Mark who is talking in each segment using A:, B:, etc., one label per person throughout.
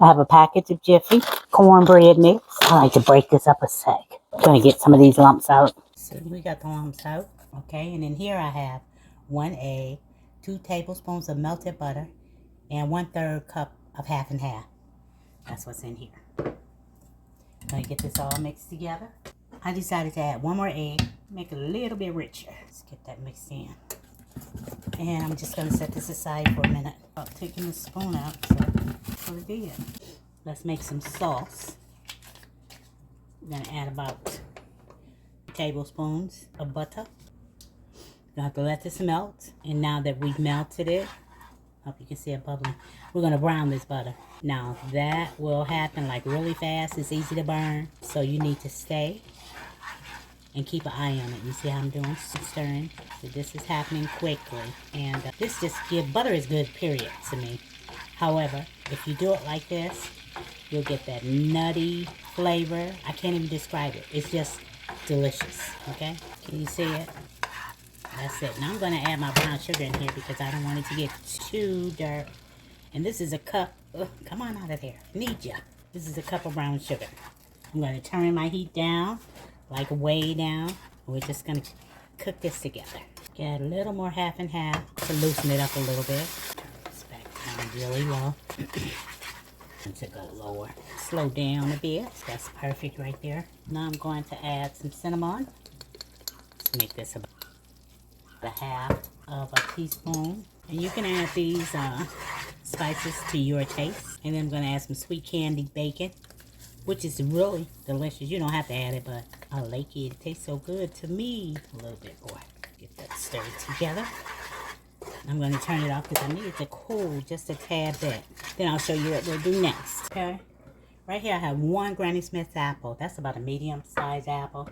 A: I have a package of Jiffy cornbread mix. I like to break this up a sec. Gonna get some of these lumps out. So we got the lumps out. Okay, and then here I have 1 egg, 2 tablespoons of melted butter, and 1/3 cup of half and half. That's what's in here. Gonna get this all mixed together. I decided to add 1 more egg, make it a little bit richer. Let's get that mixed in. And I'm just gonna set this aside for a minute. I'm taking the spoon out, so that's what it did. Let's make some sauce. We're gonna add about 2 tablespoons of butter. Gonna have to let this melt. And now that we've melted it, hope you can see it bubbling, we're gonna brown this butter. Now that will happen like really fast. It's easy to burn, so you need to stay and keep an eye on it. You see how I'm doing? Stirring. So this is happening quickly. And this just butter is good, period, to me. However, if you do it like this, you'll get that nutty flavor. I can't even describe it. It's just delicious, okay? Can you see it? That's it. Now I'm going to add my brown sugar in here because I don't want it to get too dark. And this is a cup. Ugh, come on out of there. Need ya. This is a cup of brown sugar. I'm going to turn my heat down, like way down. We're just going to cook this together. Get a little more half and half to loosen it up a little bit. It's back down really low. And to go lower. Slow down a bit. That's perfect right there. Now I'm going to add some cinnamon. Let's make this about a half of a teaspoon. And you can add these spices to your taste. And then I'm going to add some sweet candied bacon, which is really delicious. You don't have to add it, but I like it. It tastes so good to me. A little bit more. Get that stirred together. I'm going to turn it off because I need it to cool just a tad bit. Then I'll show you what we'll do next. Okay. Right here I have 1 Granny Smith apple. That's about a medium-sized apple.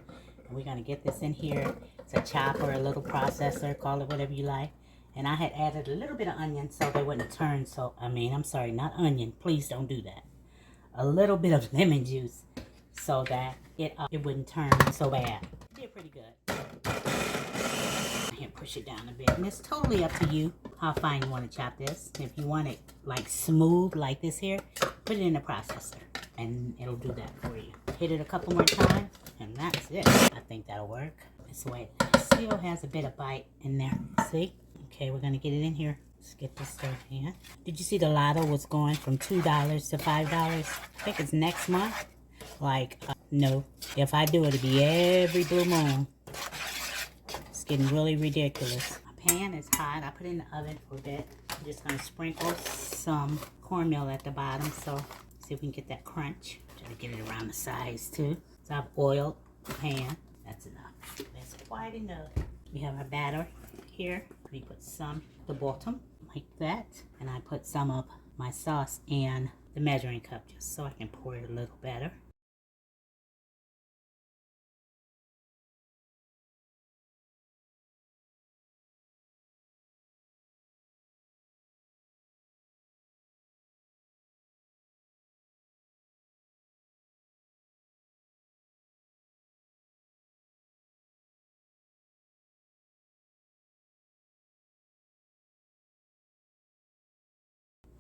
A: And we're going to get this in here. It's a chopper, a little processor, call it whatever you like. And I had added a little bit of onion so they wouldn't turn so, I'm sorry, not onion. Please don't do that. A little bit of lemon juice so that it wouldn't turn so bad. Did pretty good. Here, push it down a bit. And it's totally up to you how fine you want to chop this. If you want it like smooth like this here, put it in the processor and it'll do that for you. Hit it a couple more times and that's it. I think that'll work. This way it still has a bit of bite in there. See? Okay, we're going to get it in here. Let's get this stirred in. Did you see the lotto was going from $2 to $5? I think it's next month. Like, no. If I do it, it'll be every blue moon. It's getting really ridiculous. My pan is hot. I put it in the oven for a bit. I'm just going to sprinkle some cornmeal at the bottom. So, see if we can get that crunch. Try to get it around the sides, too. So, I've oiled the pan. That's enough. That's quite enough. We have our batter here. We put some at the bottom like that, and I put some of my sauce in the measuring cup just so I can pour it a little better.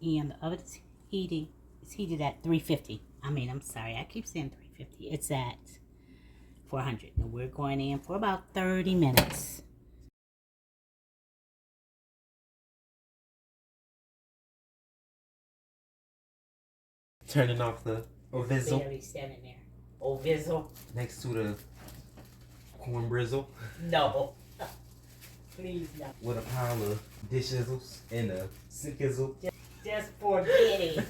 A: And the oven is heating. It's heated at 350. I'm sorry, I keep saying 350. It's at 400. And we're going in for about 30 minutes.
B: Turning off the ovizzle.
A: Barely standing there. Ovizzle?
B: Next to the corn brizzle.
A: No. Please no.
B: With a pile of dish izzles and a sickle.
A: Just forget it.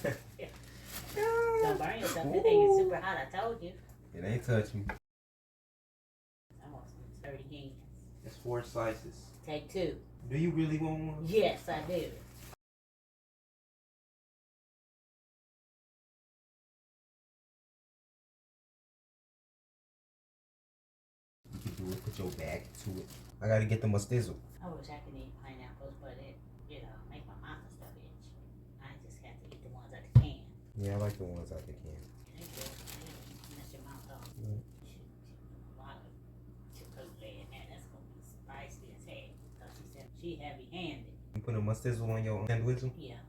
A: Don't burn yourself. This thing is super hot, I told you.
B: It ain't touching.
A: I want some sturdy hands.
B: It's 4 slices.
A: Take 2.
B: Do you really want one?
A: Yes, I do.
B: You can do it. Put your back to it. I gotta get them a stizzle.
A: I wish I could eat pineapples, but it, make my mouth and stuff itch. I just have to eat the ones out the can.
B: Yeah, I like the ones out the can.
A: They good. They mess your mouth up.
B: Mm.
A: A lot of chipotle in there. That's gonna be spicy as heck. Cause she said she heavy-handed.
B: You put a stizzle on your sandwich?
A: Yeah.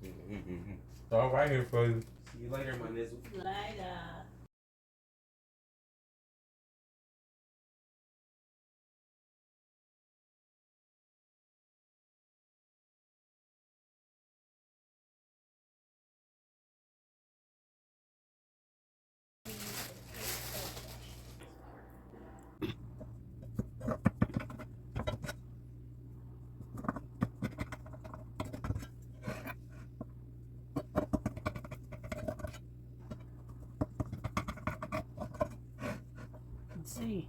B: Mm-hmm. all right here for you. See you later, my nizzle.
A: Later. Let's see.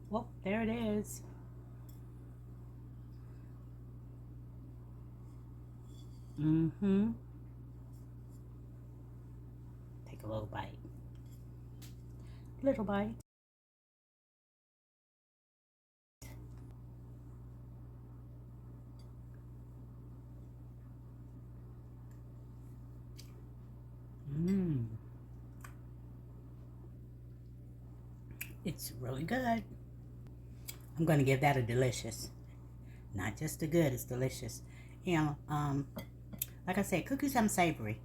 A: Well, there it is. Mm-hmm. Take a little bite. Little bite. Mmm. It's really good. I'm going to give that a delicious. Not just a good, it's delicious. You know, like I said, cook you some savory.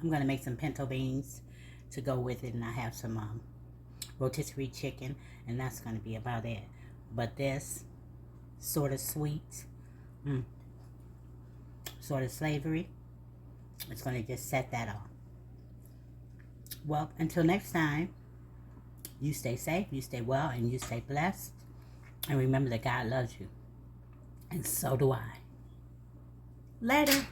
A: I'm going to make some pinto beans to go with it, and I have some rotisserie chicken, and that's going to be about it. But this sort of sweet, sort of savory, it's going to just set that off. Well, until next time, you stay safe, you stay well, and you stay blessed. And remember that God loves you. And so do I. Later.